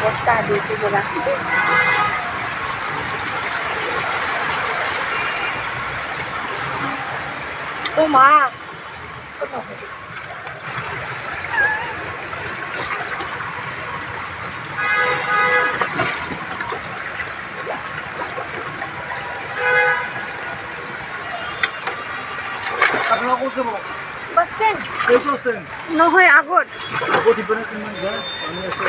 অবস্থা ডিউটি করা। ও মা, আপনারা কোথায় যাবো? বাস স্ট্যান্ড এই তো স্ট্যান্ড নহয় আগত। আগত ইপানে কিমান যায় আমি আছে